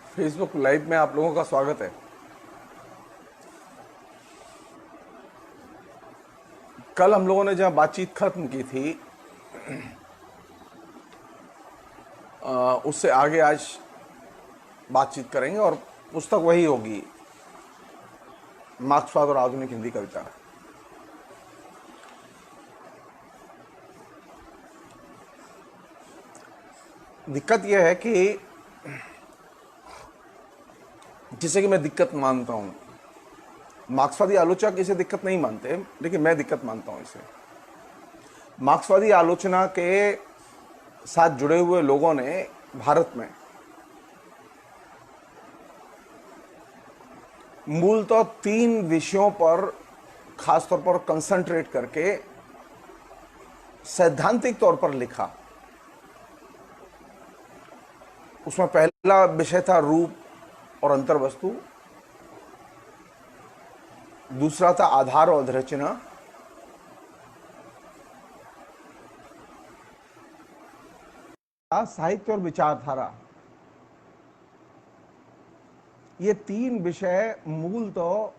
Facebook live में आप लोगों का स्वागत है। कल हम लोगों ने जहां बातचीत खत्म की थी उससे आगे आज बातचीत करेंगे और पुस्तक वही होगी, मार्क्सवाद और आधुनिक हिंदी कविता। दिक्कत यह है कि जिसे कि मैं दिक्कत मानता हूं, मार्क्सवादी आलोचक इसे दिक्कत नहीं मानते, लेकिन मैं दिक्कत मानता हूं इसे। मार्क्सवादी आलोचना के साथ जुड़े हुए लोगों ने भारत में मूलतः 3 विषयों पर खासतौर पर कंसंट्रेट करके सैद्धांतिक तौर पर लिखा। उसमें पहला विषय था रूप और अंतर्वस्तु, दूसरा था आधार और अधरचना, साहित्य और विचारधारा। ये 3 विषय मूलतः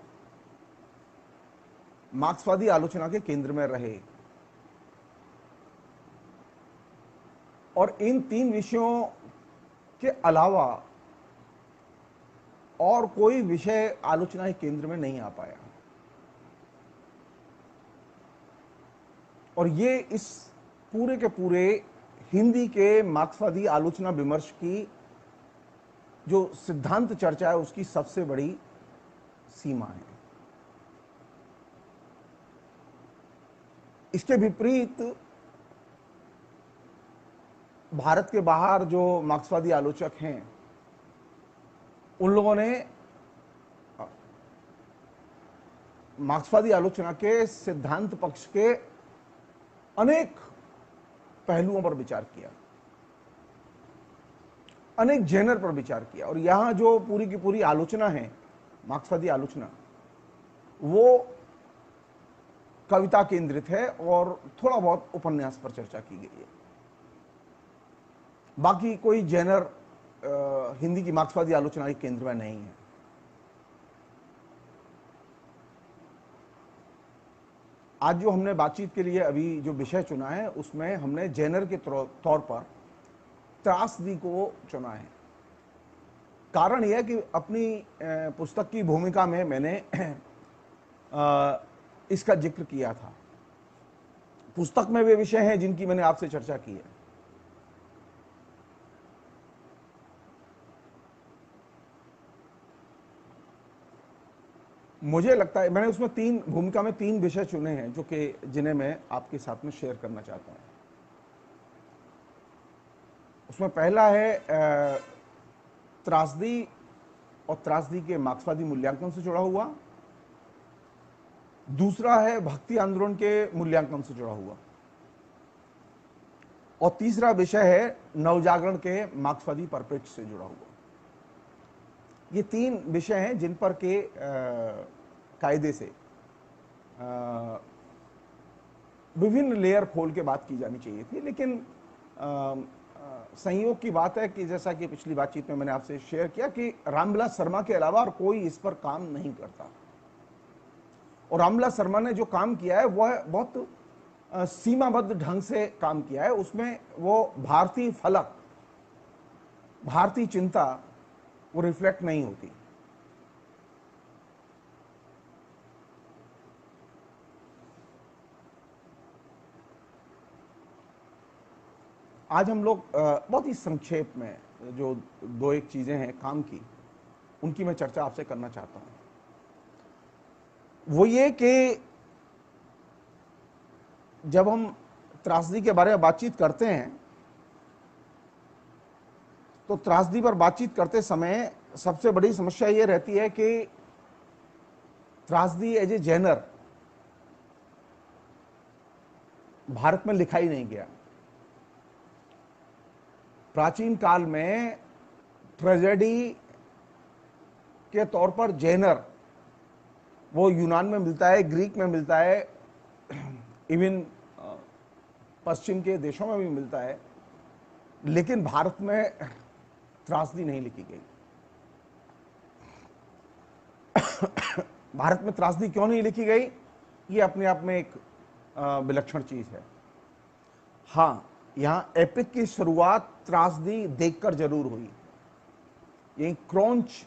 मार्क्सवादी आलोचना के केंद्र में रहे और इन 3 विषयों के अलावा और कोई विषय आलोचना के केंद्र में नहीं आ पाया। और ये इस पूरे के पूरे हिंदी के मार्क्सवादी आलोचना विमर्श की जो सिद्धांत चर्चा है उसकी सबसे बड़ी सीमा है। इसके विपरीत भारत के बाहर जो मार्क्सवादी आलोचक हैं, उन लोगों ने मार्क्सवादी आलोचना के सिद्धांत पक्ष के अनेक पहलुओं पर विचार किया, अनेक जेनर पर विचार किया। और यहां जो पूरी की पूरी आलोचना है, मार्क्सवादी आलोचना, वो कविता केंद्रित है और थोड़ा बहुत उपन्यास पर चर्चा की गई है। बाकी कोई जेनर हिंदी की मार्क्सवादी आलोचना के केंद्र में नहीं है। आज जो हमने बातचीत के लिए अभी जो विषय चुना है उसमें हमने जेनर के तौर पर त्रासदी को चुना है। कारण यह कि अपनी पुस्तक की भूमिका में मैंने इसका जिक्र किया था। पुस्तक में वे विषय हैं जिनकी मैंने आपसे चर्चा की है। मुझे लगता है मैंने उसमें भूमिका में 3 विषय चुने हैं जो कि जिन्हें मैं आपके साथ में शेयर करना चाहता हूं। उसमें पहला है त्रासदी और त्रासदी के मार्क्सवादी मूल्यांकन से जुड़ा हुआ, दूसरा है भक्ति आंदोलन के मूल्यांकन से जुड़ा हुआ, और तीसरा विषय है नवजागरण के मार्क्सवादी परिप्रेक्ष्य से जुड़ा हुआ। ये 3 विषय हैं जिन पर के कायदे से विभिन्न लेयर खोल के बात की जानी चाहिए थी, लेकिन संयोग की बात है कि जैसा कि पिछली बातचीत में मैंने आपसे शेयर किया कि रामविलास शर्मा के अलावा और कोई इस पर काम नहीं करता। और रामविलास शर्मा ने जो काम किया है वह बहुत सीमाबद्ध ढंग से काम किया है। उसमें वो भारतीय फलक, भारतीय चिंता वो रिफ्लेक्ट नहीं होती। आज हम लोग बहुत ही संक्षेप में जो 2-1 चीजें हैं काम की, उनकी मैं चर्चा आपसे करना चाहता हूं। वो ये कि जब हम त्रासदी के बारे में बातचीत करते हैं तो त्रासदी पर बातचीत करते समय सबसे बड़ी समस्या ये रहती है कि त्रासदी एज ए जेनर भारत में लिखा ही नहीं गया। प्राचीन काल में ट्रेजेडी के तौर पर जेनर वो यूनान में मिलता है, ग्रीक में मिलता है, इवन पश्चिम के देशों में भी मिलता है, लेकिन भारत में त्रासदी नहीं लिखी गई। भारत में त्रासदी क्यों नहीं लिखी गई, ये अपने आप में एक विलक्षण चीज है। हां, यहां एपिक की शुरुआत त्रासदी देखकर जरूर हुई। यही क्रोंच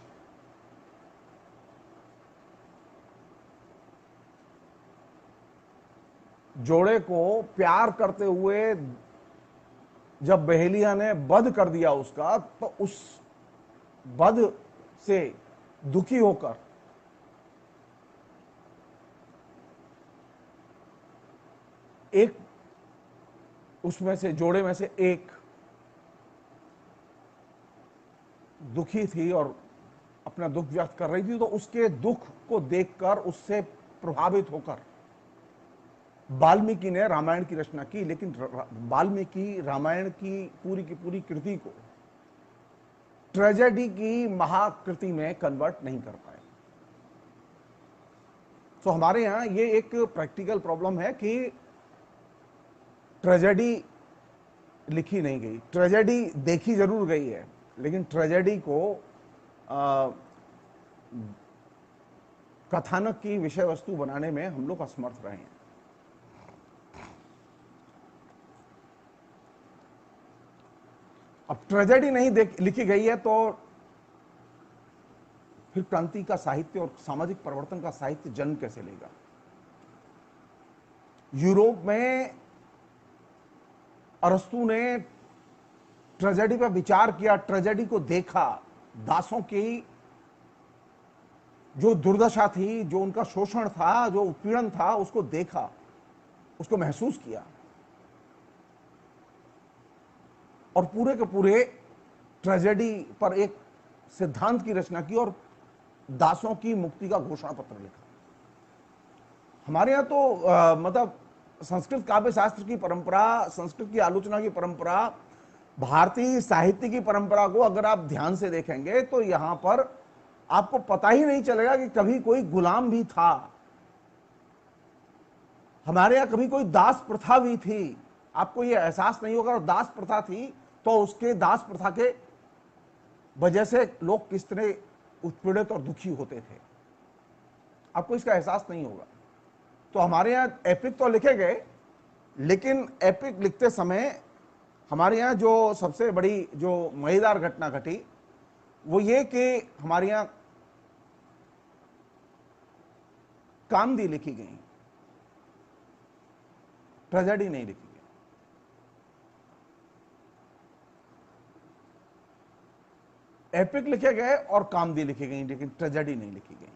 जोड़े को प्यार करते हुए जब बहेलिया ने वध कर दिया उसका, तो उस वध से दुखी होकर एक उसमें से जोड़े में से एक दुखी थी और अपना दुख व्यक्त कर रही थी, तो उसके दुख को देखकर उससे प्रभावित होकर वाल्मीकि ने रामायण की रचना की। लेकिन वाल्मीकि रामायण की पूरी कृति को ट्रेजेडी की महाकृति में कन्वर्ट नहीं कर पाए। तो हमारे यहां ये एक प्रैक्टिकल प्रॉब्लम है कि ट्रेजेडी लिखी नहीं गई। ट्रेजेडी देखी जरूर गई है, लेकिन ट्रेजेडी को कथानक की विषय वस्तु बनाने में हम लोग असमर्थ रहे हैं। अब ट्रेजेडी नहीं लिखी गई है तो फिर क्रांति का साहित्य और सामाजिक परिवर्तन का साहित्य जन्म कैसे लेगा? यूरोप में अरस्तु ने ट्रेजेडी पर विचार किया, ट्रेजेडी को देखा, दासों की जो दुर्दशा थी, जो उनका शोषण था, जो उत्पीड़न था, उसको देखा, उसको महसूस किया और पूरे के पूरे ट्रेजेडी पर एक सिद्धांत की रचना की और दासों की मुक्ति का घोषणा पत्र लिखा। हमारे यहां तो मतलब संस्कृत काव्य शास्त्र की परंपरा, संस्कृत की आलोचना की परंपरा, भारतीय साहित्य की परंपरा को अगर आप ध्यान से देखेंगे तो यहां पर आपको पता ही नहीं चलेगा कि कभी कोई गुलाम भी था। हमारे यहां कभी कोई दास प्रथा भी थी, आपको यह एहसास नहीं होगा। और दास प्रथा थी तो उसके दास प्रथा के वजह से लोग किस तरह उत्पीड़ित और दुखी होते थे, आपको इसका एहसास नहीं होगा। तो हमारे यहां एपिक तो लिखे गए, लेकिन एपिक लिखते समय हमारे यहां जो सबसे बड़ी जो मजेदार घटना घटी वो ये कि हमारे यहां कामदी लिखी गई, ट्रेजेडी नहीं लिखी गई। एपिक लिखे गए और कामदी लिखी गई, लेकिन ट्रेजेडी नहीं लिखी गई।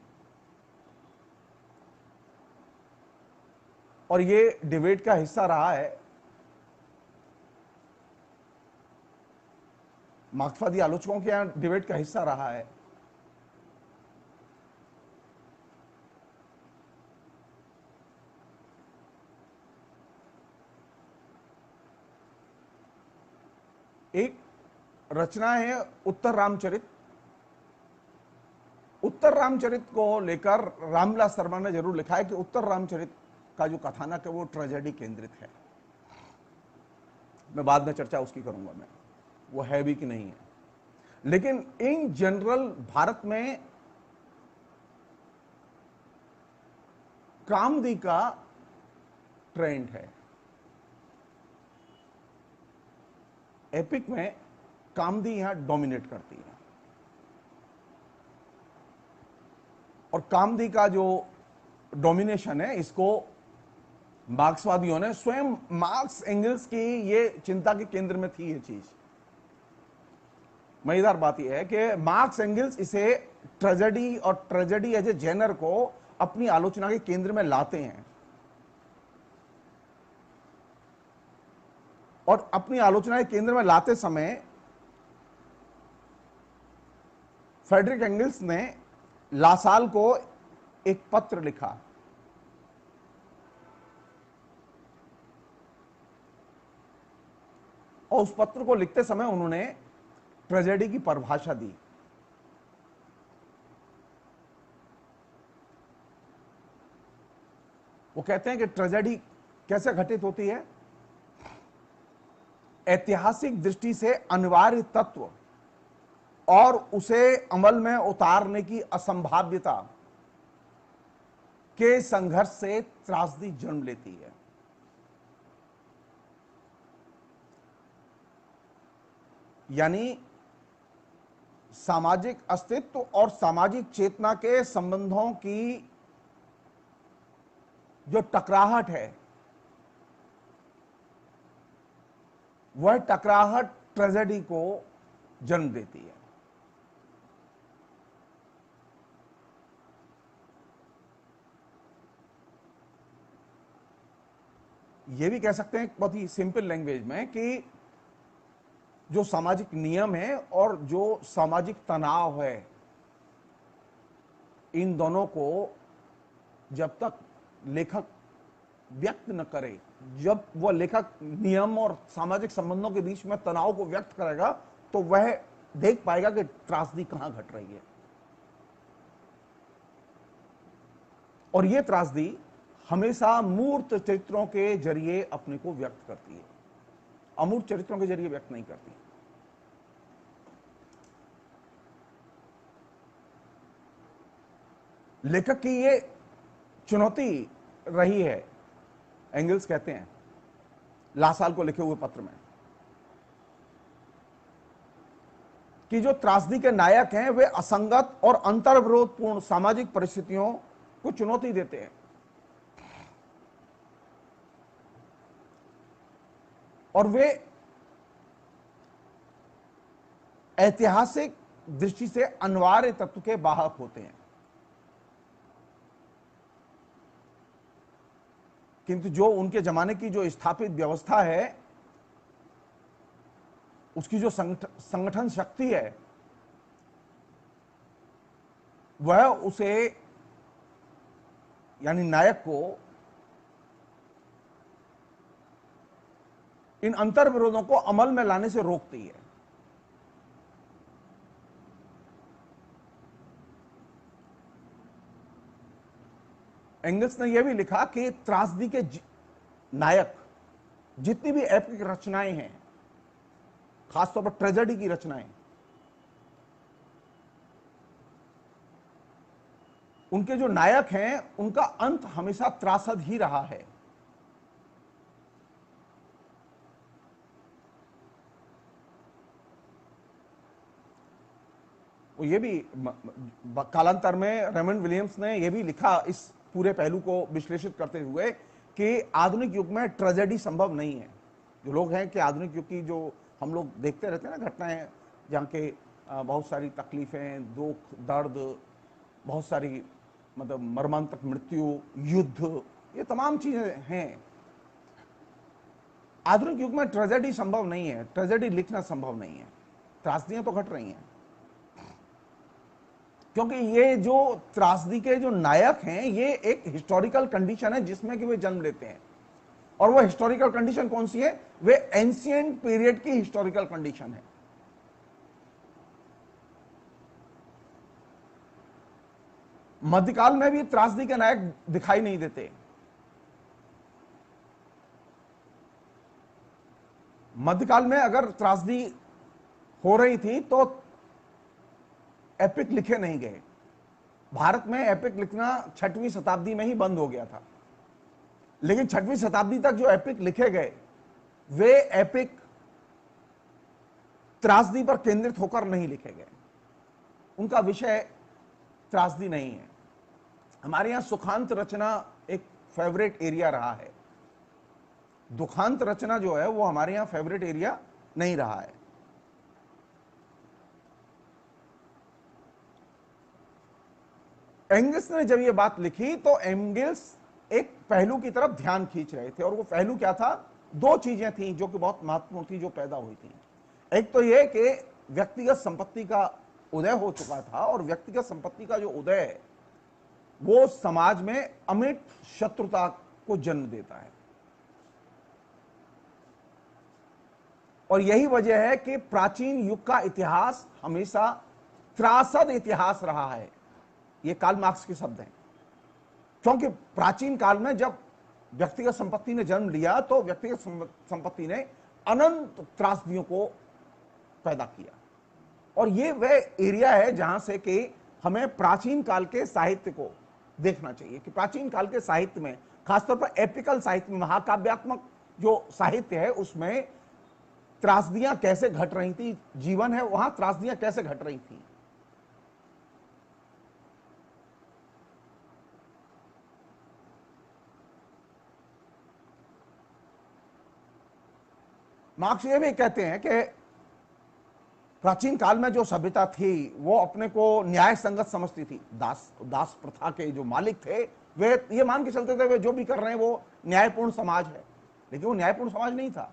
और ये डिबेट का हिस्सा रहा है। मार्क्सवादी आलोचकों के यहां डिबेट का हिस्सा रहा है। एक रचना है उत्तर रामचरित। उत्तर रामचरित को लेकर रामविलास शर्मा ने जरूर लिखा है कि उत्तर रामचरित का जो कथानक है वो ट्रेजेडी केंद्रित है। मैं बाद में चर्चा उसकी करूंगा, मैं वो है भी कि नहीं है। लेकिन इन जनरल भारत में कामदी का ट्रेंड है। एपिक में कामदी यहां डोमिनेट करती है और कामदी का जो डोमिनेशन है, इसको मार्क्सवादियों ने, स्वयं मार्क्स एंगल्स की ये चिंता के केंद्र में थी ये चीज। मजेदार बात यह है कि मार्क्स एंगल्स इसे ट्रेजेडी और ट्रेजेडी एज ए जेनर को अपनी आलोचना के केंद्र में लाते हैं और अपनी आलोचना के केंद्र में लाते समय फ्रेडरिक एंगल्स ने लासाल को एक पत्र लिखा और उस पत्र को लिखते समय उन्होंने ट्रेजेडी की परिभाषा दी। वो कहते हैं कि ट्रेजेडी कैसे घटित होती है? ऐतिहासिक दृष्टि से अनिवार्य तत्व और उसे अमल में उतारने की असंभाव्यता के संघर्ष से त्रासदी जन्म लेती है। यानी सामाजिक अस्तित्व और सामाजिक चेतना के संबंधों की जो टकराहट है, वह टकराहट ट्रेजेडी को जन्म देती है। यह भी कह सकते हैं बहुत ही सिंपल लैंग्वेज में कि जो सामाजिक नियम है और जो सामाजिक तनाव है, इन दोनों को जब तक लेखक व्यक्त न करे, जब वह लेखक नियम और सामाजिक संबंधों के बीच में तनाव को व्यक्त करेगा, तो वह देख पाएगा कि त्रासदी कहां घट रही है। और यह त्रासदी हमेशा मूर्त चरित्रों के जरिए अपने को व्यक्त करती है, अमूर्त चरित्रों के जरिए व्यक्त नहीं करती। लेखक की ये चुनौती रही है, एंगल्स कहते हैं लासाल को लिखे हुए पत्र में, कि जो त्रासदी के नायक हैं वे असंगत और अंतर्विरोधपूर्ण सामाजिक परिस्थितियों को चुनौती देते हैं, और वे ऐतिहासिक दृष्टि से अनिवार्य तत्व के वाहक होते हैं। किंतु जो उनके जमाने की जो स्थापित व्यवस्था है, उसकी जो संगठन शक्ति है, वह उसे यानी नायक को इन अंतर विरोधों को अमल में लाने से रोकती है। एंगल्स ने यह भी लिखा कि त्रासदी के नायक जितनी भी एपिक रचनाएं हैं, खासतौर पर ट्रेजेडी की रचनाएं, उनके जो नायक हैं उनका अंत हमेशा त्रासद ही रहा है। वो ये भी कालांतर में रेमंड विलियम्स ने यह भी लिखा इस पूरे पहलू को विश्लेषित करते हुए कि आधुनिक युग में ट्रेजेडी संभव नहीं है। जो लोग हैं कि आधुनिक युग की जो हम लोग देखते रहते हैं ना घटनाएं, जहाँ के बहुत सारी तकलीफें, दुख, दर्द, बहुत सारी मतलब मर्मांतक मृत्यु, युद्ध, ये तमाम चीजें हैं। आधुनिक युग में ट्रेजेडी संभव नहीं है, ट्रेजेडी लिखना संभव नहीं है। त्रासदियां तो घट रही हैं, क्योंकि ये जो त्रासदी के जो नायक हैं, ये एक हिस्टोरिकल कंडीशन है जिसमें कि वे जन्म लेते हैं। और वो हिस्टोरिकल कंडीशन कौन सी है? वे एंशिएंट पीरियड की हिस्टोरिकल कंडीशन है। मध्यकाल में भी त्रासदी के नायक दिखाई नहीं देते। मध्यकाल में अगर त्रासदी हो रही थी तो एपिक लिखे नहीं गए। भारत में एपिक लिखना 6वीं शताब्दी में ही बंद हो गया था, लेकिन 6वीं शताब्दी तक जो एपिक लिखे गए, वे एपिक त्रासदी पर केंद्रित होकर नहीं लिखे गए। उनका विषय त्रासदी नहीं है। हमारे यहां सुखांत रचना एक फेवरेट एरिया रहा है। दुखांत रचना जो है वो हमारे यहां फेवरेट एरिया नहीं रहा है। एंगल्स ने जब ये बात लिखी तो एंगल्स एक पहलू की तरफ ध्यान खींच रहे थे, और वो पहलू क्या था? दो चीजें थी जो कि बहुत महत्वपूर्ण थी, जो पैदा हुई थी। एक तो ये कि व्यक्तिगत संपत्ति का उदय हो चुका था, और व्यक्तिगत संपत्ति का जो उदय है वो समाज में अमिट शत्रुता को जन्म देता है। और यही वजह है कि प्राचीन युग का इतिहास हमेशा त्रासद इतिहास रहा है। ये कार्ल मार्क्स के शब्द हैं, क्योंकि प्राचीन काल में जब व्यक्तिगत संपत्ति ने जन्म लिया तो व्यक्तिगत संपत्ति ने अनंत त्रासदियों को पैदा किया। और ये वह एरिया है जहां से कि हमें प्राचीन काल के साहित्य को देखना चाहिए कि प्राचीन काल के साहित्य में, खासतौर पर एपिकल साहित्य में, महाकाव्यात्मक जो साहित्य है उसमें त्रासदियां कैसे घट रही थी, जीवन है वहां त्रासदियां कैसे घट रही थी। मार्क्स ये भी कहते हैं कि प्राचीन काल में जो सभ्यता थी वो अपने को न्याय संगत समझती थी। दास प्रथा के जो मालिक थे वे ये मान के चलते थे वे जो भी कर रहे हैं वो न्यायपूर्ण समाज है, लेकिन वो न्यायपूर्ण समाज नहीं था।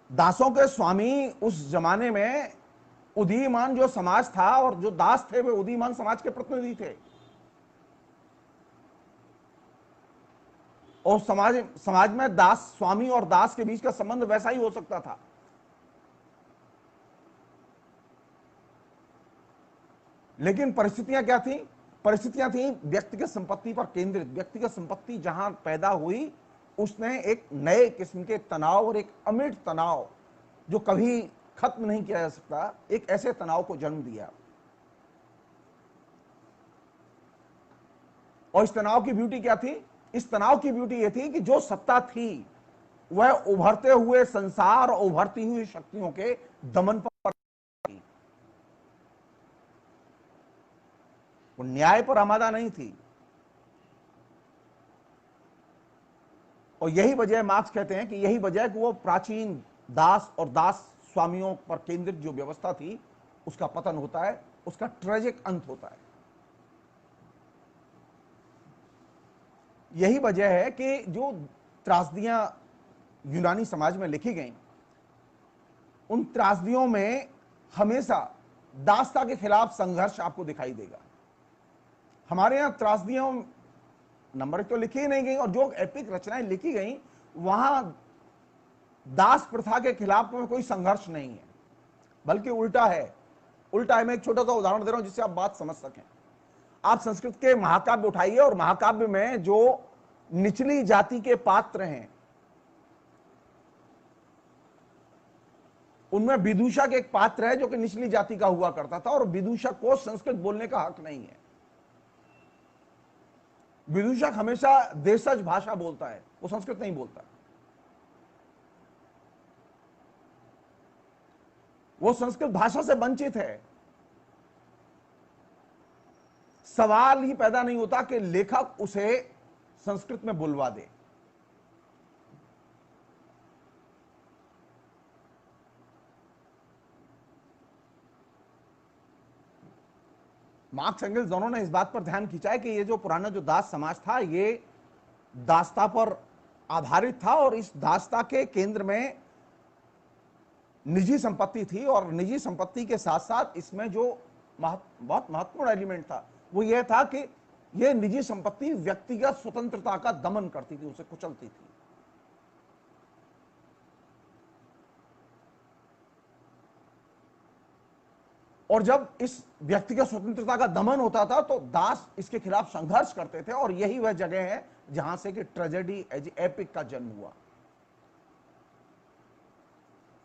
दासों के स्वामी उस जमाने में उदीयमान जो समाज था, और जो दास थे वे उदीयमान समाज के प्रतिनिधि थे। और समाज में दास, स्वामी और दास के बीच का संबंध वैसा ही हो सकता था। लेकिन परिस्थितियां क्या थी? परिस्थितियां थी व्यक्तिगत संपत्ति पर केंद्रित। व्यक्तिगत संपत्ति जहां पैदा हुई उसने एक नए किस्म के तनाव और एक अमिट तनाव जो कभी खत्म नहीं किया जा सकता, एक ऐसे तनाव को जन्म दिया। और इस तनाव की ब्यूटी क्या थी? इस तनाव की ब्यूटी यह थी कि जो सत्ता थी वह उभरते हुए संसार और उभरती हुई शक्तियों के दमन पर थी, वो न्याय पर आमादा नहीं थी। और यही वजह, मार्क्स कहते हैं कि यही वजह कि वो प्राचीन दास और दास स्वामियों पर केंद्रित जो व्यवस्था थी उसका पतन होता है, उसका ट्रेजिक अंत होता है। यही वजह है कि जो त्रासदियां यूनानी समाज में लिखी गई, उन त्रासदियों में हमेशा दासता के खिलाफ संघर्ष आपको दिखाई देगा। हमारे यहां त्रासदियों नंबर तो लिखी ही नहीं गई, और जो एपिक रचनाएं लिखी गई वहां दास प्रथा के खिलाफ में कोई संघर्ष नहीं है, बल्कि उल्टा है। उल्टा है। मैं एक छोटा सा उदाहरण दे रहा हूं जिससे आप बात समझ सकें। आप संस्कृत के महाकाव्य उठाइए, और महाकाव्य में जो निचली जाति के पात्र हैं उनमें विदूषक एक पात्र है जो कि निचली जाति का हुआ करता था, और विदूषक को संस्कृत बोलने का हक नहीं है। विदूषक हमेशा देशज भाषा बोलता है, वो संस्कृत नहीं बोलता। वो संस्कृत भाषा से वंचित है। सवाल ही पैदा नहीं होता कि लेखक उसे संस्कृत में बुलवा दे। मार्क्स एंगल्स दोनों ने इस बात पर ध्यान खींचा है कि ये जो पुराना जो दास समाज था ये दासता पर आधारित था, और इस दासता के केंद्र में निजी संपत्ति थी। और निजी संपत्ति के साथ साथ इसमें जो बहुत महत्वपूर्ण एलिमेंट था वो यह था कि यह निजी संपत्ति व्यक्तिगत स्वतंत्रता का दमन करती थी, उसे कुचलती थी। और जब इस व्यक्तिगत स्वतंत्रता का दमन होता था तो दास इसके खिलाफ संघर्ष करते थे, और यही वह जगह है जहां से कि ट्रेजेडी एज एपिक का जन्म हुआ।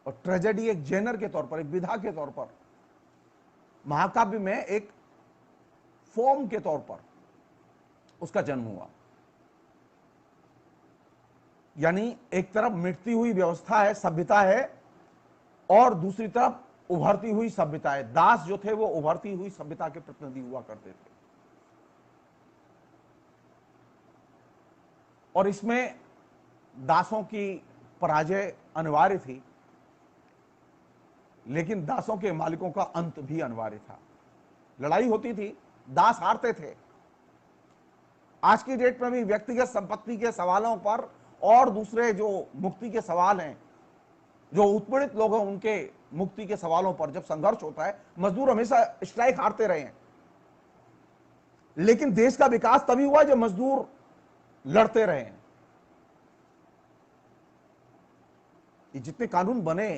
और ट्रेजेडी एक जेनर के तौर पर, एक विधा के तौर पर, महाकाव्य में एक फॉर्म के तौर पर उसका जन्म हुआ। यानी एक तरफ मिटती हुई व्यवस्था है, सभ्यता है, और दूसरी तरफ उभरती हुई सभ्यता है। दास जो थे वो उभरती हुई सभ्यता के प्रतिनिधि हुआ करते थे। और इसमें दासों की पराजय अनिवार्य थी, लेकिन दासों के मालिकों का अंत भी अनिवार्य था। लड़ाई होती थी, दास हारते थे। आज की डेट में भी व्यक्तिगत संपत्ति के सवालों पर और दूसरे जो मुक्ति के सवाल हैं, जो उत्पीड़ित लोग हैं उनके मुक्ति के सवालों पर जब संघर्ष होता है, मजदूर हमेशा स्ट्राइक हारते रहे हैं। लेकिन देश का विकास तभी हुआ जब मजदूर लड़ते रहे हैं। ये जितने कानून बने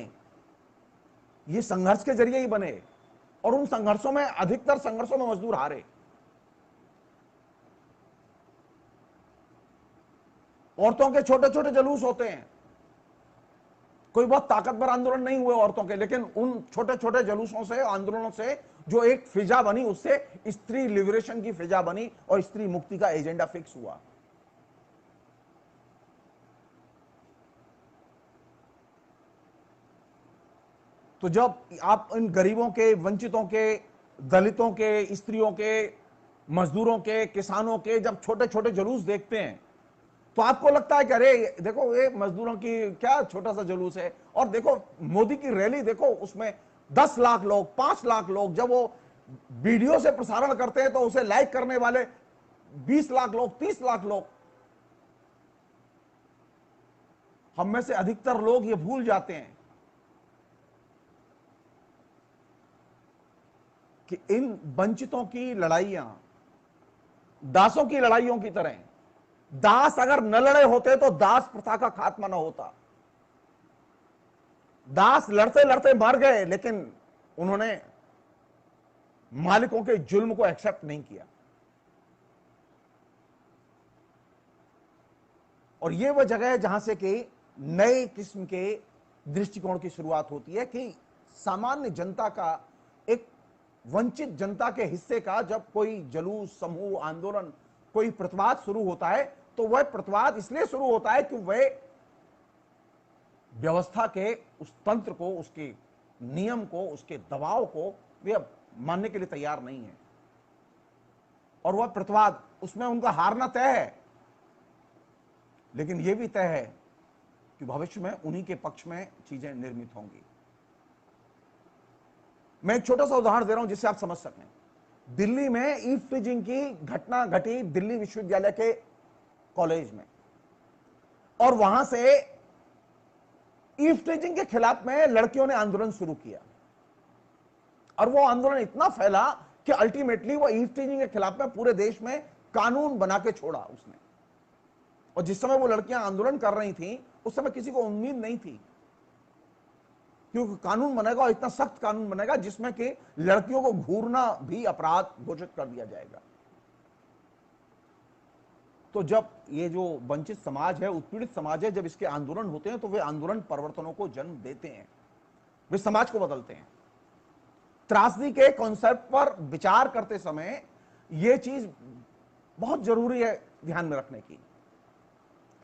ये संघर्ष के जरिए ही बने, और उन संघर्षों में, अधिकतर संघर्षों में मजदूर हारे। औरतों के छोटे छोटे जुलूस होते हैं, कोई बहुत ताकतवर आंदोलन नहीं हुए औरतों के, लेकिन उन छोटे छोटे जुलूसों से, आंदोलनों से जो एक फिजा बनी, उससे स्त्री लिबरेशन की फिजा बनी और स्त्री मुक्ति का एजेंडा फिक्स हुआ। तो जब आप इन गरीबों के, वंचितों के, दलितों के, स्त्रियों के, मजदूरों के, किसानों के जब छोटे छोटे जुलूस देखते हैं तो आपको लगता है कि अरे देखो ये मजदूरों की क्या छोटा सा जुलूस है, और देखो मोदी की रैली देखो, उसमें 10 लाख लोग, 5 लाख लोग, जब वो वीडियो से प्रसारण करते हैं तो उसे लाइक करने वाले 20 लाख लोग, 30 लाख लोग। हम में से अधिकतर लोग ये भूल जाते हैं कि इन वंचितों की लड़ाइयां दासों की लड़ाइयों की तरह, दास अगर न लड़े होते तो दास प्रथा का खात्मा न होता। दास लड़ते लड़ते मर गए, लेकिन उन्होंने मालिकों के जुल्म को एक्सेप्ट नहीं किया। और यह वह जगह है जहां से कि नए किस्म के दृष्टिकोण की शुरुआत होती है कि सामान्य जनता का, एक वंचित जनता के हिस्से का जब कोई जुलूस, समूह, आंदोलन, कोई प्रतिवाद शुरू होता है तो वह प्रतिवाद इसलिए शुरू होता है कि वह व्यवस्था के उस तंत्र को, उसके नियम को, उसके दबाव को वे मानने के लिए तैयार नहीं है। और वह प्रतिवाद, उसमें उनका हारना तय है, लेकिन यह भी तय है कि भविष्य में उन्हीं के पक्ष में चीजें निर्मित होंगी। मैं एक छोटा सा उदाहरण दे रहा हूं जिससे आप समझ सकें। दिल्ली में ईव-टीजिंग की घटना घटी दिल्ली विश्वविद्यालय के कॉलेज में, और वहां से ईव-टीजिंग के खिलाफ में लड़कियों ने आंदोलन शुरू किया, और वो आंदोलन इतना फैला कि अल्टीमेटली वो ईव-टीजिंग के खिलाफ में पूरे देश में कानून बना के छोड़ा उसने। और जिस समय वो लड़कियां आंदोलन कर रही थी उस समय किसी को उम्मीद नहीं थी, क्योंकि कानून बनेगा और इतना सख्त कानून बनेगा जिसमें कि लड़कियों को घूरना भी अपराध घोषित कर दिया जाएगा। तो जब ये जो वंचित समाज है, उत्पीड़ित समाज है, जब इसके आंदोलन होते हैं तो वे आंदोलन परिवर्तनों को जन्म देते हैं, वे समाज को बदलते हैं। त्रासदी के कॉन्सेप्ट पर विचार करते समय यह चीज बहुत जरूरी है ध्यान में रखने की।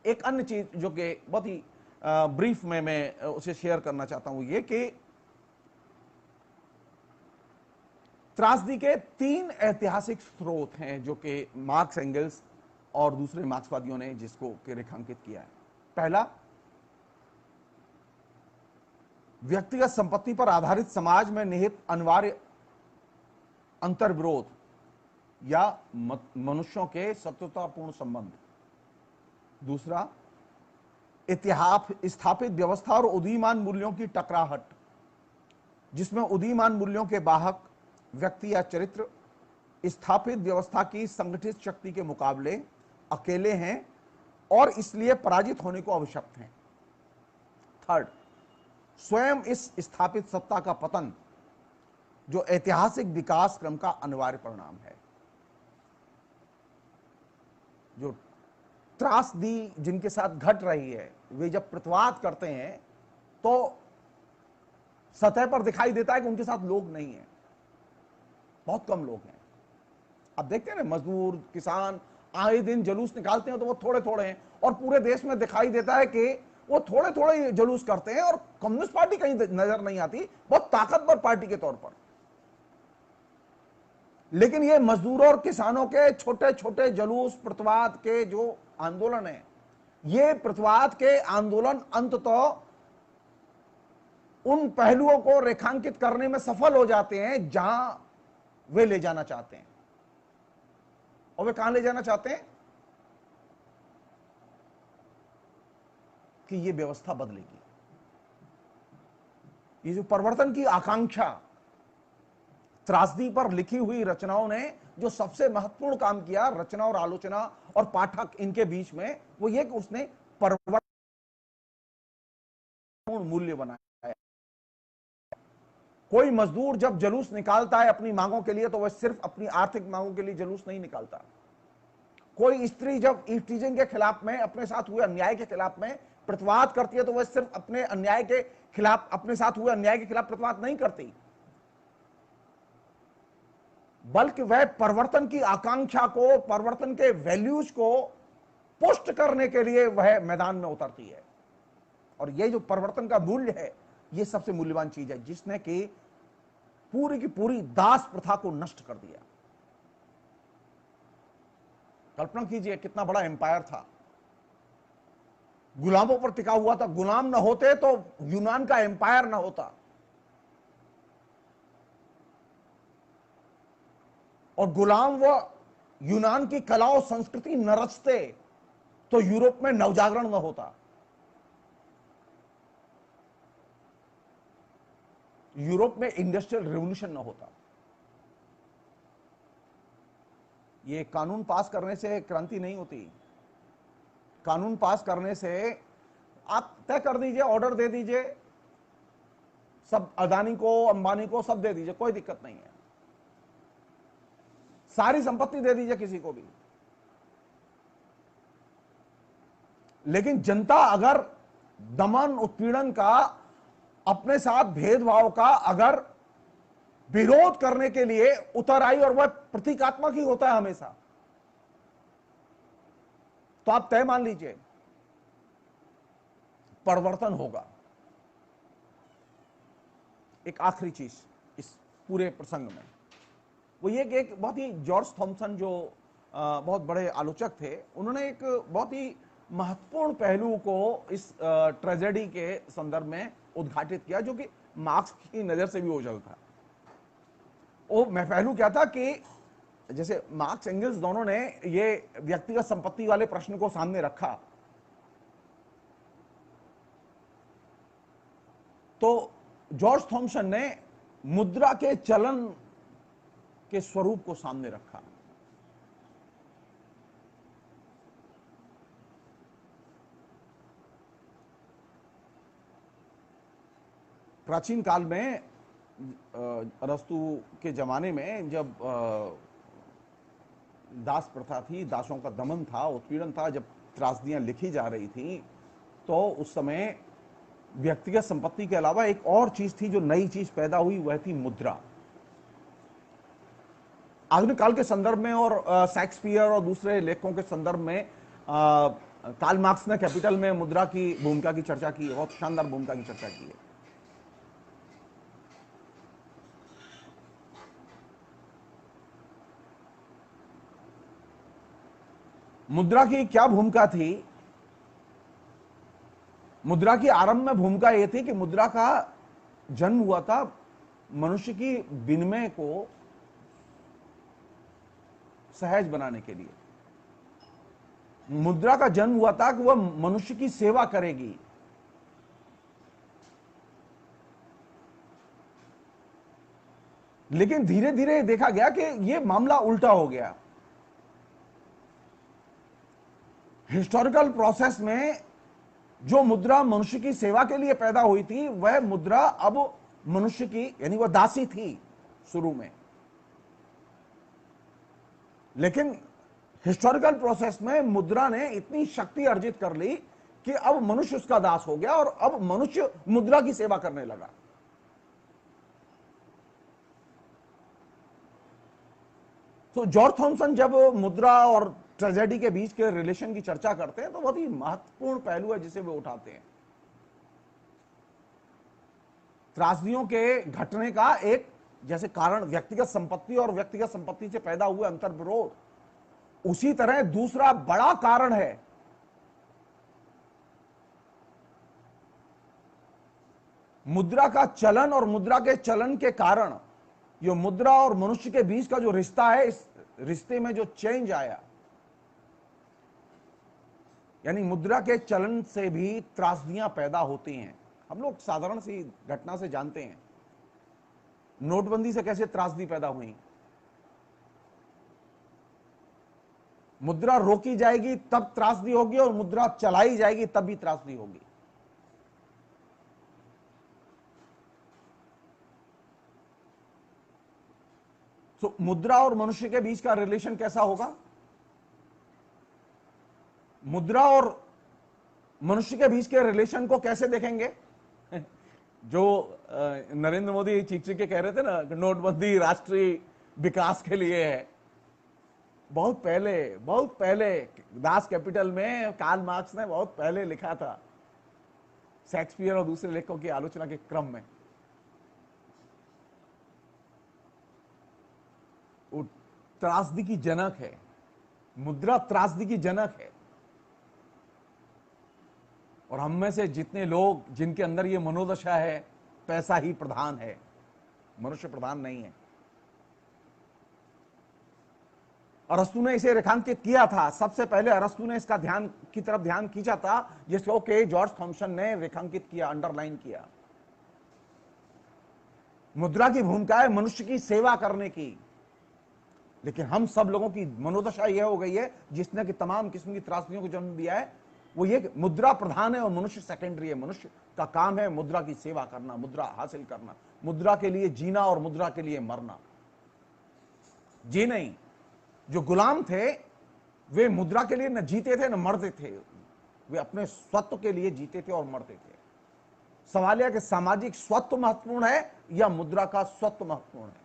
एक अन्य चीज जो कि बहुत ही ब्रीफ में मैं उसे शेयर करना चाहता हूं, ये कि त्रासदी के 3 ऐतिहासिक स्रोत हैं जो कि मार्क्स, एंगल्स और दूसरे मार्क्सवादियों ने जिसको के रेखांकित किया है। पहला, व्यक्तिगत संपत्ति पर आधारित समाज में निहित अनिवार्य अंतर्विरोध या मनुष्यों के शत्रुतापूर्ण संबंध। दूसरा, इतिहास स्थापित व्यवस्था और उदीयमान मूल्यों की टकराहट, जिसमें उदीयमान मूल्यों के वाहक व्यक्ति या चरित्र स्थापित व्यवस्था की संगठित शक्ति के मुकाबले अकेले हैं और इसलिए पराजित होने को आवश्यक हैं। थर्ड, स्वयं इस स्थापित सत्ता का पतन जो ऐतिहासिक विकास क्रम का अनिवार्य परिणाम है। जो त्रासदी जिनके साथ घट रही है, वे जब प्रतिवाद करते हैं तो सतह पर दिखाई देता है कि उनके साथ लोग नहीं हैं, बहुत कम लोग हैं। अब देखते हैं ना, मजदूर, किसान आए दिन जुलूस निकालते हैं तो वो थोड़े थोड़े हैं, और पूरे देश में दिखाई देता है कि वो थोड़े थोड़े जुलूस करते हैं, और कम्युनिस्ट पार्टी कहीं नजर नहीं आती, बहुत ताकतवर पार्टी के तौर पर। लेकिन ये मजदूरों और किसानों के छोटे छोटे जुलूस, प्रतिवाद के जो आंदोलन है, ये प्रतिवाद के आंदोलन अंततः उन पहलुओं को रेखांकित करने में सफल हो जाते हैं जहां वे ले जाना चाहते हैं। और वे कहां ले जाना चाहते हैं? कि ये व्यवस्था बदलेगी। ये जो परिवर्तन की आकांक्षा त्रासदी पर लिखी हुई रचनाओं ने जो सबसे महत्वपूर्ण काम किया, रचना और आलोचना और पाठक इनके बीच में, वो ये कि उसने परिवर्तन मूल्य बनाया। कोई मजदूर जब जुलूस निकालता है अपनी मांगों के लिए तो वह सिर्फ अपनी आर्थिक मांगों के लिए जुलूस नहीं निकालता। कोई स्त्री जब ईव टीजिंग के खिलाफ में, अपने साथ हुए अन्याय के खिलाफ में प्रतिवाद करती है, तो वह सिर्फ अपने अन्याय के खिलाफ, अपने साथ हुए अन्याय के खिलाफ प्रतिवाद नहीं करती, बल्कि वह परिवर्तन की आकांक्षा को, परिवर्तन के वैल्यूज को पुष्ट करने के लिए वह मैदान में उतरती है। और यह जो परिवर्तन का मूल्य है, यह सबसे मूल्यवान चीज है, जिसने कि पूरी की पूरी दास प्रथा को नष्ट कर दिया। कल्पना कीजिए कितना बड़ा एम्पायर था, गुलामों पर टिका हुआ था। गुलाम ना होते तो यूनान का एम्पायर ना होता, और गुलाम वो यूनान की कला और संस्कृति न रचते तो यूरोप में नवजागरण न होता, यूरोप में इंडस्ट्रियल रिवॉल्यूशन न होता। ये कानून पास करने से क्रांति नहीं होती। कानून पास करने से आप तय कर दीजिए, ऑर्डर दे दीजिए, सब अदानी को, अंबानी को सब दे दीजिए, कोई दिक्कत नहीं है, सारी संपत्ति दे दीजिए किसी को भी। लेकिन जनता अगर दमन, उत्पीड़न का, अपने साथ भेदभाव का अगर विरोध करने के लिए उतर आई, और वह प्रतीकात्मक ही होता है हमेशा, तो आप तय मान लीजिए परिवर्तन होगा। एक आखिरी चीज इस पूरे प्रसंग में, वो ये कि एक बहुत ही जॉर्ज थॉमसन जो बहुत बड़े आलोचक थे, उन्होंने एक बहुत ही महत्वपूर्ण पहलू को इस ट्रेजेडी के संदर्भ में उद्घाटित किया, जो कि मार्क्स की नजर से भी ओझल था। वो पहलू क्या था कि जैसे मार्क्स एंगल्स दोनों ने ये व्यक्तिगत संपत्ति वाले प्रश्न को सामने रखा, तो जॉर्ज थॉमसन ने मुद्रा के चलन के स्वरूप को सामने रखा। प्राचीन काल में अरस्तु के जमाने में जब दास प्रथा थी, दासों का दमन था, उत्पीड़न था, जब त्रासदियां लिखी जा रही थी, तो उस समय व्यक्तिगत संपत्ति के अलावा एक और चीज थी जो नई चीज पैदा हुई, वह थी मुद्रा। आधुनिक काल के संदर्भ में और शेक्सपियर और दूसरे लेखकों के संदर्भ में कार्ल मार्क्स ने कैपिटल में मुद्रा की भूमिका की चर्चा की, बहुत शानदार भूमिका की चर्चा की है। मुद्रा की क्या भूमिका थी? मुद्रा की आरंभ में भूमिका यह थी कि मुद्रा का जन्म हुआ था मनुष्य की विनिमय को सहज बनाने के लिए। मुद्रा का जन्म हुआ था कि वह मनुष्य की सेवा करेगी। लेकिन धीरे धीरे देखा गया कि यह मामला उल्टा हो गया। हिस्टोरिकल प्रोसेस में जो मुद्रा मनुष्य की सेवा के लिए पैदा हुई थी, वह मुद्रा अब मनुष्य की, यानी वह दासी थी शुरू में, लेकिन हिस्टोरिकल प्रोसेस में मुद्रा ने इतनी शक्ति अर्जित कर ली कि अब मनुष्य उसका दास हो गया, और अब मनुष्य मुद्रा की सेवा करने लगा। तो जॉर्ज थॉमसन जब मुद्रा और ट्रेजेडी के बीच के रिलेशन की चर्चा करते हैं, तो बहुत ही महत्वपूर्ण पहलू है जिसे वे उठाते हैं। त्रासदियों के घटने का एक जैसे कारण व्यक्तिगत संपत्ति और व्यक्तिगत संपत्ति से पैदा हुए अंतर्विरोध, उसी तरह दूसरा बड़ा कारण है मुद्रा का चलन, और मुद्रा के चलन के कारण जो मुद्रा और मनुष्य के बीच का जो रिश्ता है, इस रिश्ते में जो चेंज आया, यानी मुद्रा के चलन से भी त्रासदियां पैदा होती हैं। हम लोग साधारण सी घटना से जानते हैं, नोटबंदी से कैसे त्रासदी पैदा हुई। मुद्रा रोकी जाएगी तब त्रासदी होगी, और मुद्रा चलाई जाएगी तब भी त्रासदी होगी। तो मुद्रा और मनुष्य के बीच का रिलेशन कैसा होगा? मुद्रा और मनुष्य के बीच के रिलेशन को कैसे देखेंगे? जो नरेंद्र मोदी चीख चीख के कह रहे थे ना कि नोटबंदी राष्ट्रीय विकास के लिए है, बहुत पहले दास कैपिटल में कार्ल मार्क्स ने बहुत पहले लिखा था, शेक्सपियर और दूसरे लेखकों की आलोचना के क्रम में। वो त्रासदी की जनक है, मुद्रा त्रासदी की जनक है। और हम में से जितने लोग जिनके अंदर ये मनोदशा है, पैसा ही प्रधान है, मनुष्य प्रधान नहीं है। अरस्तु ने इसे रेखांकित किया था, सबसे पहले अरस्तु ने इसका ध्यान खींचा था, जिसको के जॉर्ज थॉमसन ने रेखांकित किया, अंडरलाइन किया। मुद्रा की भूमिका है मनुष्य की सेवा करने की, लेकिन हम सब लोगों की मनोदशा यह हो गई है, जिसने कि तमाम किस्म की त्रासदियों को जन्म दिया है, वो ये मुद्रा प्रधान है और मनुष्य सेकेंडरी है। मनुष्य का काम है मुद्रा की सेवा करना, मुद्रा हासिल करना, मुद्रा के लिए जीना और मुद्रा के लिए मरना। जी नहीं, जो गुलाम थे वे मुद्रा के लिए न जीते थे न मरते थे, वे अपने स्वत्व के लिए जीते थे और मरते थे। सवाल यह कि सामाजिक स्वत्व महत्वपूर्ण है या मुद्रा का स्वत्व महत्वपूर्ण है?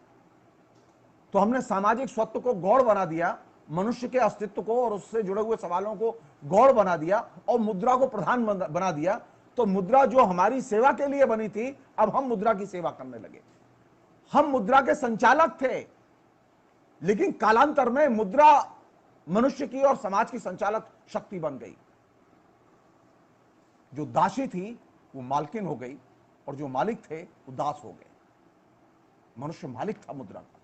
तो हमने सामाजिक स्वत्व को गौड़ बना दिया, मनुष्य के अस्तित्व को और उससे जुड़े हुए सवालों को गौड़ बना दिया और मुद्रा को प्रधान बना दिया। तो मुद्रा जो हमारी सेवा के लिए बनी थी, अब हम मुद्रा की सेवा करने लगे। हम मुद्रा के संचालक थे, लेकिन कालांतर में मुद्रा मनुष्य की और समाज की संचालक शक्ति बन गई। जो दासी थी वो मालकिन हो गई और जो मालिक थे वो दास हो गए। मनुष्य मालिक था मुद्रा का।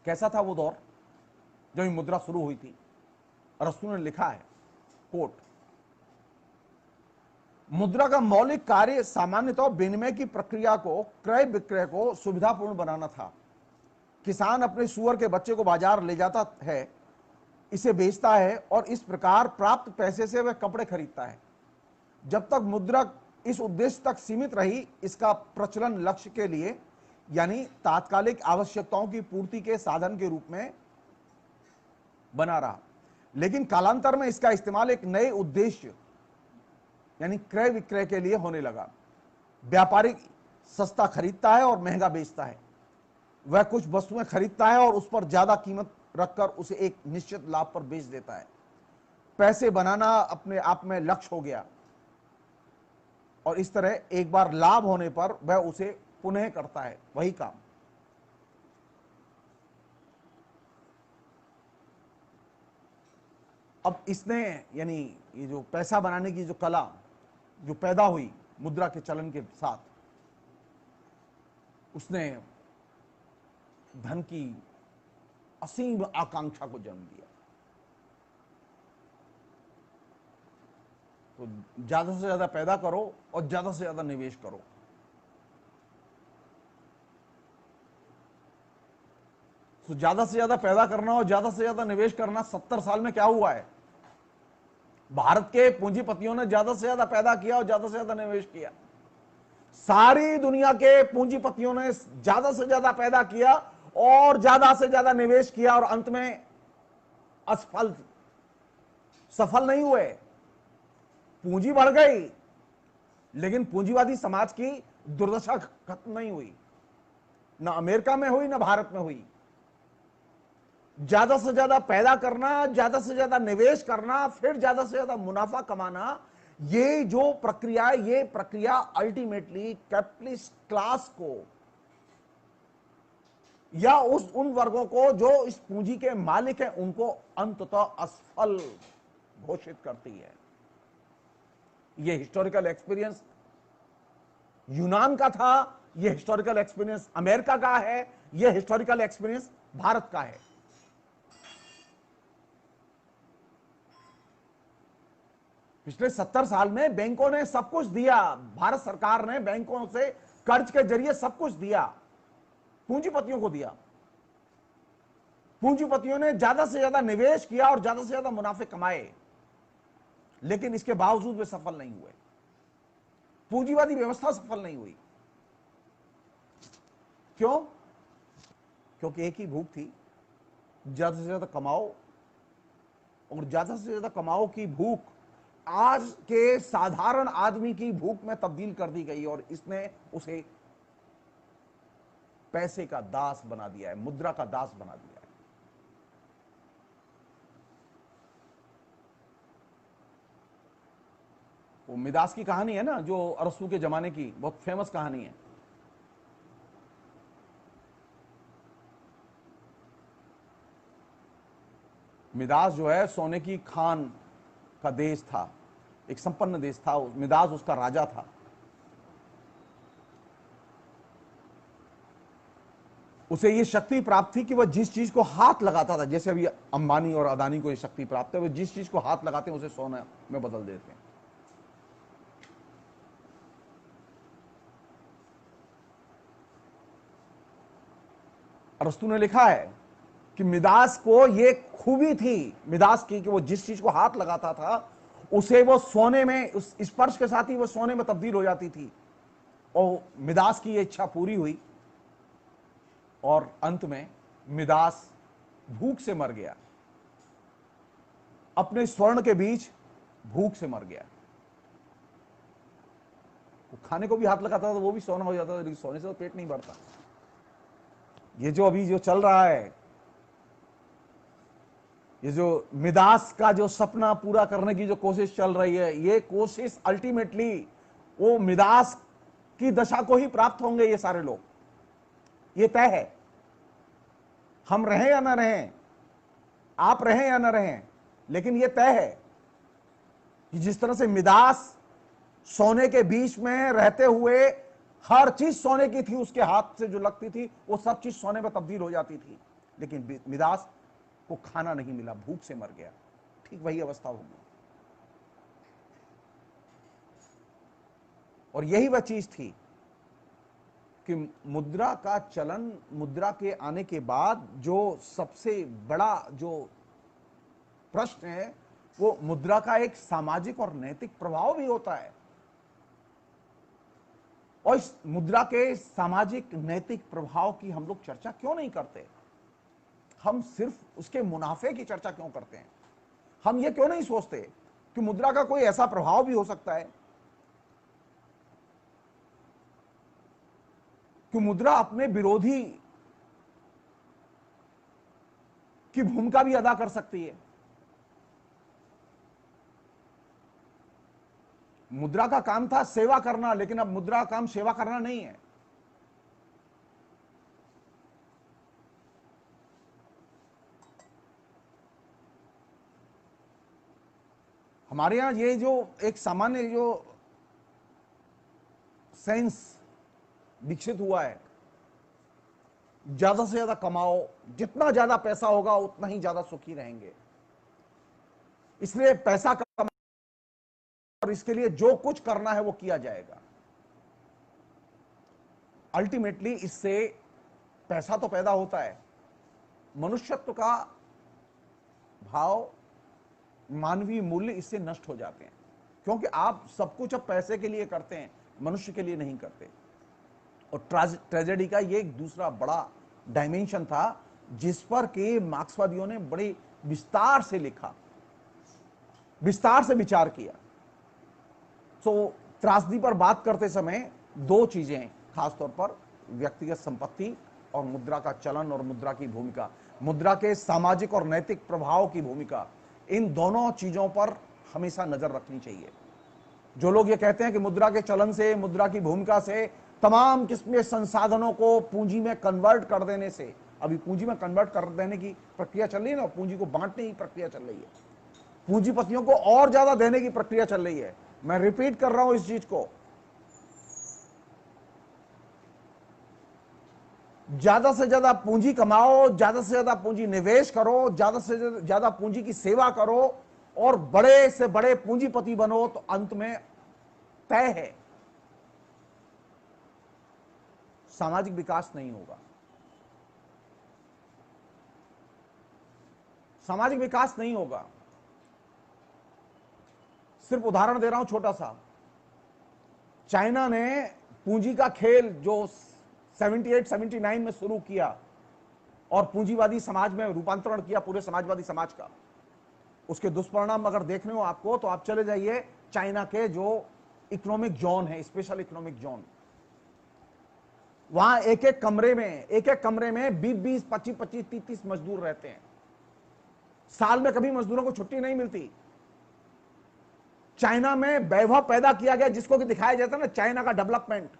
कैसा था वो दौर जब मुद्रा शुरू हुई थी? अरस्तु ने लिखा है, कोट, मुद्रा का मौलिक कार्य सामान्यतः विनिमय की प्रक्रिया को, क्रय विक्रय को सुविधापूर्ण बनाना था। किसान अपने सुअर के बच्चे को बाजार ले जाता है, इसे बेचता है और इस प्रकार प्राप्त पैसे से वह कपड़े खरीदता है। जब तक मुद्रा इस उद्देश्य तक सीमित रही, इसका प्रचलन लक्ष्य के लिए यानी तात्कालिक आवश्यकताओं की पूर्ति के साधन के रूप में बना रहा। लेकिन कालांतर में इसका इस्तेमाल एक नए उद्देश्य यानी क्रय विक्रय के लिए होने लगा। व्यापारी सस्ता खरीदता है और महंगा बेचता है। वह कुछ वस्तुएं खरीदता है और उस पर ज्यादा कीमत रखकर उसे एक निश्चित लाभ पर बेच देता है। पैसे बनाना अपने आप में लक्ष्य हो गया और इस तरह एक बार लाभ होने पर वह उसे पुनः करता है, वही काम। अब इसने यानी ये जो पैसा बनाने की जो कला जो पैदा हुई मुद्रा के चलन के साथ, उसने धन की असीम आकांक्षा को जन्म दिया। तो ज्यादा से ज्यादा पैदा करो और ज्यादा से ज्यादा निवेश करो। तो ज्यादा से ज्यादा पैदा करना और ज्यादा से ज्यादा निवेश करना, 70 साल में क्या हुआ है? भारत के पूंजीपतियों ने ज्यादा से ज्यादा पैदा किया और ज्यादा से ज्यादा निवेश किया। सारी दुनिया के पूंजीपतियों ने ज्यादा से ज्यादा पैदा किया और ज्यादा से ज्यादा निवेश किया और अंत में सफल नहीं हुए। पूंजी बढ़ गई, लेकिन पूंजीवादी समाज की दुर्दशा खत्म नहीं हुई। ना अमेरिका में हुई, ना भारत में हुई। ज्यादा से ज्यादा पैदा करना, ज्यादा से ज्यादा निवेश करना, फिर ज्यादा से ज्यादा मुनाफा कमाना, ये जो प्रक्रिया है, ये प्रक्रिया अल्टीमेटली कैपिटलिस्ट क्लास को या उन वर्गों को जो इस पूंजी के मालिक हैं, उनको अंततः असफल घोषित करती है। ये हिस्टोरिकल एक्सपीरियंस यूनान का था, ये हिस्टोरिकल एक्सपीरियंस अमेरिका का है, ये हिस्टोरिकल एक्सपीरियंस भारत का है। पिछले 70 साल में बैंकों ने सब कुछ दिया, भारत सरकार ने बैंकों से कर्ज के जरिए सब कुछ दिया, पूंजीपतियों को दिया। पूंजीपतियों ने ज्यादा से ज्यादा निवेश किया और ज्यादा से ज्यादा मुनाफे कमाए, लेकिन इसके बावजूद वे सफल नहीं हुए। पूंजीवादी व्यवस्था सफल नहीं हुई। क्यों? क्योंकि एक ही भूख थी, ज्यादा से ज्यादा कमाओ और ज्यादा से ज्यादा कमाओ की भूख आज के साधारण आदमी की भूख में तब्दील कर दी गई और इसने उसे पैसे का दास बना दिया है, मुद्रा का दास बना दिया है। वो मिदास की कहानी है ना, जो अरस्तू के जमाने की बहुत फेमस कहानी है। मिदास जो है सोने की खान का देश था, एक संपन्न देश था, मिदास उसका राजा था। उसे ये शक्ति प्राप्त थी कि वह जिस चीज को हाथ लगाता था, जैसे अभी अंबानी और अदानी को ये शक्ति प्राप्त है, वो जिस चीज को हाथ लगाते हैं उसे सोना में बदल देते हैं। अरस्तू ने लिखा है कि मिदास को ये खूबी थी मिदास की कि वो जिस चीज को हाथ लगाता था उसे वो सोने में, उस स्पर्श के साथ ही वो सोने में तब्दील हो जाती थी। और मिदास की ये इच्छा पूरी हुई और अंत में मिदास भूख से मर गया, अपने स्वर्ण के बीच भूख से मर गया। वो खाने को भी हाथ लगाता था तो वो भी सोना हो जाता था, लेकिन सोने से तो पेट नहीं भरता। ये जो अभी जो चल रहा है, ये जो मिदास का जो सपना पूरा करने की जो कोशिश चल रही है, ये कोशिश अल्टीमेटली वो मिदास की दशा को ही प्राप्त होंगे ये सारे लोग। ये तय है, हम रहें या ना रहें, आप रहें या ना रहें, लेकिन ये तय है कि जिस तरह से मिदास सोने के बीच में रहते हुए हर चीज सोने की थी, उसके हाथ से जो लगती थी वो सब चीज सोने में तब्दील हो जाती थी, लेकिन मिदास को खाना नहीं मिला, भूख से मर गया। ठीक वही अवस्था होगी। और यही वह चीज थी कि मुद्रा का चलन, मुद्रा के आने के बाद जो सबसे बड़ा जो प्रश्न है वो मुद्रा का एक सामाजिक और नैतिक प्रभाव भी होता है। और इस मुद्रा के सामाजिक नैतिक प्रभाव की हम लोग चर्चा क्यों नहीं करते? हम सिर्फ उसके मुनाफे की चर्चा क्यों करते हैं? हम ये क्यों नहीं सोचते कि मुद्रा का कोई ऐसा प्रभाव भी हो सकता है कि मुद्रा अपने विरोधी की भूमिका भी अदा कर सकती है। मुद्रा का काम था सेवा करना, लेकिन अब मुद्रा का काम सेवा करना नहीं है। हमारे यहां ये जो एक सामान्य जो सेंस विकसित हुआ है, ज्यादा से ज्यादा कमाओ, जितना ज्यादा पैसा होगा उतना ही ज्यादा सुखी रहेंगे, इसलिए पैसा कमाओ और इसके लिए जो कुछ करना है वो किया जाएगा। अल्टीमेटली इससे पैसा तो पैदा होता है, मनुष्यत्व का भाव, मानवीय मूल्य इससे नष्ट हो जाते हैं, क्योंकि आप सब कुछ अब पैसे के लिए करते हैं, मनुष्य के लिए नहीं करते। और ट्रेजेडी का ये एक दूसरा बड़ा डायमेंशन था जिस पर के मार्क्सवादियों ने बड़े विस्तार से लिखा, विस्तार से विचार किया। तो त्रासदी पर बात करते समय दो चीजें खासतौर पर, व्यक्तिगत संपत्ति और मुद्रा का चलन और मुद्रा की भूमिका, मुद्रा के सामाजिक और नैतिक प्रभाव की भूमिका, इन दोनों चीजों पर हमेशा नजर रखनी चाहिए। जो लोग ये कहते हैं कि मुद्रा के चलन से, मुद्रा की भूमिका से तमाम किस्म के संसाधनों को पूंजी में कन्वर्ट कर देने से, अभी पूंजी में कन्वर्ट कर देने की प्रक्रिया चल रही है ना, पूंजी को बांटने की प्रक्रिया चल रही है, पूंजीपतियों को और ज्यादा देने की प्रक्रिया चल रही है। मैं रिपीट कर रहा हूं इस चीज को, ज्यादा से ज्यादा पूंजी कमाओ, ज्यादा से ज्यादा पूंजी निवेश करो, ज्यादा से ज्यादा पूंजी की सेवा करो और बड़े से बड़े पूंजीपति बनो, तो अंत में तय है सामाजिक विकास नहीं होगा। सामाजिक विकास नहीं होगा। सिर्फ उदाहरण दे रहा हूं छोटा सा, चाइना ने पूंजी का खेल जो 78-79 में शुरू किया और पूंजीवादी समाज में रूपांतरण किया पूरे समाजवादी समाज का, उसके दुष्परिणाम अगर देखने हो आपको तो आप चले जाइए चाइना के जो इकोनॉमिक जोन है, स्पेशल इकोनॉमिक जोन, वहां एक एक कमरे में 20-20, 25-25, 30-30 मजदूर रहते हैं। साल में कभी मजदूरों को छुट्टी नहीं मिलती। चाइना में वैभव पैदा किया गया जिसको कि दिखाया जाता है ना चाइना का डेवलपमेंट।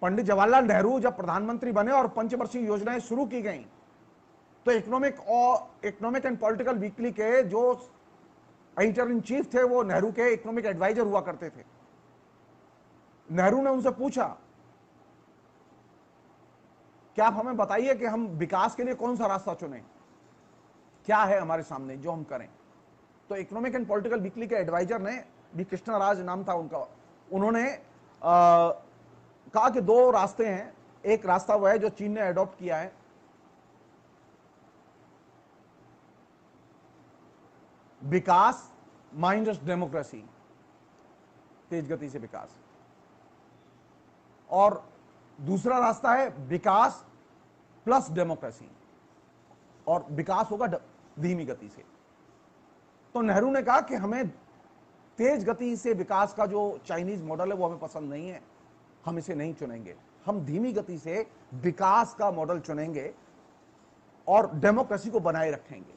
पंडित जवाहरलाल नेहरू जब प्रधानमंत्री बने और पंचवर्षीय योजनाएं शुरू की गई तो इकोनॉमिक एंड पॉलिटिकल वीकली के जो एडिटर इन चीफ थे वो नेहरू के इकोनॉमिक एडवाइजर हुआ करते थे। नेहरू ने उनसे पूछा कि आप हमें बताइए कि हम विकास के लिए कौन सा रास्ता चुनें, क्या है हमारे सामने जो हम करें। तो इकोनॉमिक एंड पॉलिटिकल वीकली के एडवाइजर ने, भी कृष्णराज नाम था उनका, उन्होंने कहा कि दो रास्ते हैं। एक रास्ता वह है जो चीन ने अडॉप्ट किया है, विकास माइनस डेमोक्रेसी, तेज गति से विकास, और दूसरा रास्ता है विकास प्लस डेमोक्रेसी, और विकास होगा धीमी गति से। तो नेहरू ने कहा कि हमें तेज गति से विकास का जो चाइनीज मॉडल है वो हमें पसंद नहीं है, हम इसे नहीं चुनेंगे, हम धीमी गति से विकास का मॉडल चुनेंगे और डेमोक्रेसी को बनाए रखेंगे।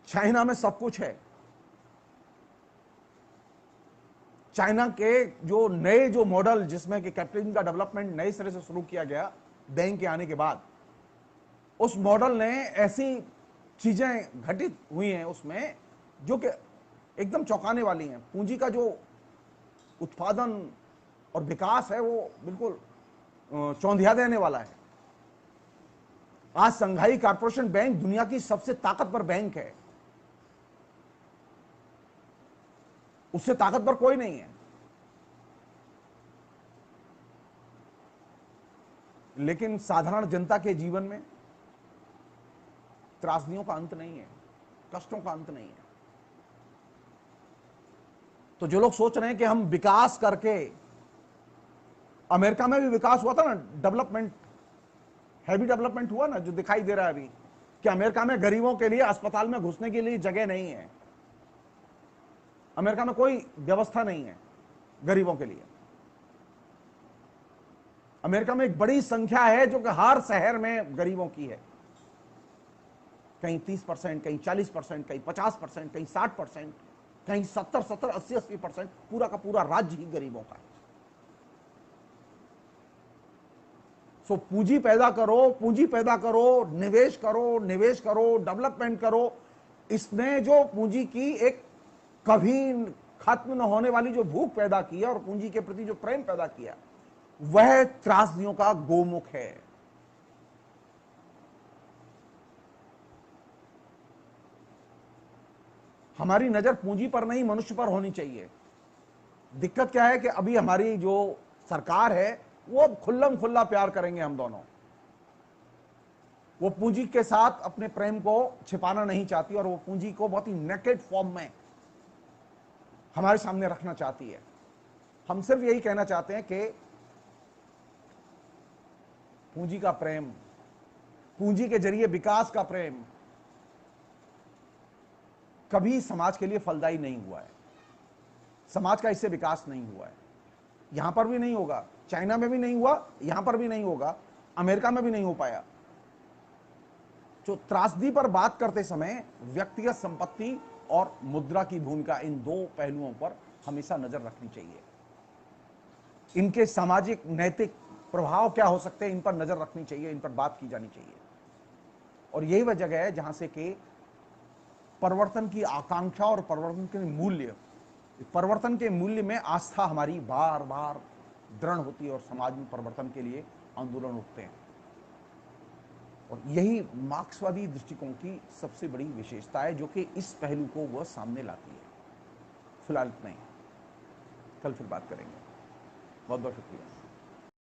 चाइना में सब कुछ है। चाइना के जो नए जो मॉडल जिसमें कि कैपिटलिज्म का डेवलपमेंट नए सिरे से शुरू किया गया डेंग के आने के बाद, उस मॉडल ने ऐसी चीजें घटित हुई हैं उसमें जो कि एकदम चौंकाने वाली हैं। पूंजी का जो उत्पादन और विकास है वो बिल्कुल चौंधिया देने वाला है। आज संघाई कॉर्पोरेशन बैंक दुनिया की सबसे ताकतवर बैंक है, उससे ताकतवर कोई नहीं है। लेकिन साधारण जनता के जीवन में त्रासदियों का अंत नहीं है, कष्टों का अंत नहीं है। तो जो लोग सोच रहे हैं कि हम विकास करके, अमेरिका में भी विकास हुआ था ना, डेवलपमेंट, हैवी डेवलपमेंट हुआ ना, जो दिखाई दे रहा है अभी कि अमेरिका में गरीबों के लिए अस्पताल में घुसने के लिए जगह नहीं है। अमेरिका में कोई व्यवस्था नहीं है गरीबों के लिए। अमेरिका में एक बड़ी संख्या है जो कि हर शहर में गरीबों की है, कहीं 30%, कहीं 40%, कहीं 50%, कहीं 60%, कहीं 70, 80%, पूरा का पूरा राज्य ही गरीबों का है। सो पूंजी पैदा करो, निवेश करो, डेवलपमेंट करो। इसने जो पूंजी की एक कभी खत्म न होने वाली जो भूख पैदा की है और पूंजी के प्रति जो प्रेम पैदा किया, वह त्रासदियों का गोमुख है। हमारी नजर पूंजी पर नहीं मनुष्य पर होनी चाहिए। दिक्कत क्या है कि अभी हमारी जो सरकार है वो खुल्लम खुल्ला प्यार करेंगे हम दोनों, वो पूंजी के साथ अपने प्रेम को छिपाना नहीं चाहती और वो पूंजी को बहुत ही नेकेड फॉर्म में हमारे सामने रखना चाहती है। हम सिर्फ यही कहना चाहते हैं कि पूंजी का प्रेम, पूंजी के जरिए विकास का प्रेम कभी समाज के लिए फलदायी नहीं हुआ है। समाज का इससे विकास नहीं हुआ है, यहां पर भी नहीं होगा, चाइना में भी नहीं हुआ, यहां पर भी नहीं होगा, अमेरिका में भी नहीं हो पाया। जो त्रासदी पर बात करते समय व्यक्तिगत संपत्ति और मुद्रा की भूमिका, इन दो पहलुओं पर हमेशा नजर रखनी चाहिए। इनके सामाजिक नैतिक प्रभाव क्या हो सकते हैं, इन पर नजर रखनी चाहिए, इन पर बात की जानी चाहिए। और यही वह जगह है जहां से कि परिवर्तन की आकांक्षा और परिवर्तन के मूल्य में आस्था हमारी बार बार दृढ़ होती है और समाज में परिवर्तन के लिए आंदोलन उठते हैं। और यही मार्क्सवादी दृष्टिकोण की सबसे बड़ी विशेषता है जो कि इस पहलू को वह सामने लाती है। फिलहाल इतना ही, कल फिर बात करेंगे। बहुत बहुत शुक्रिया।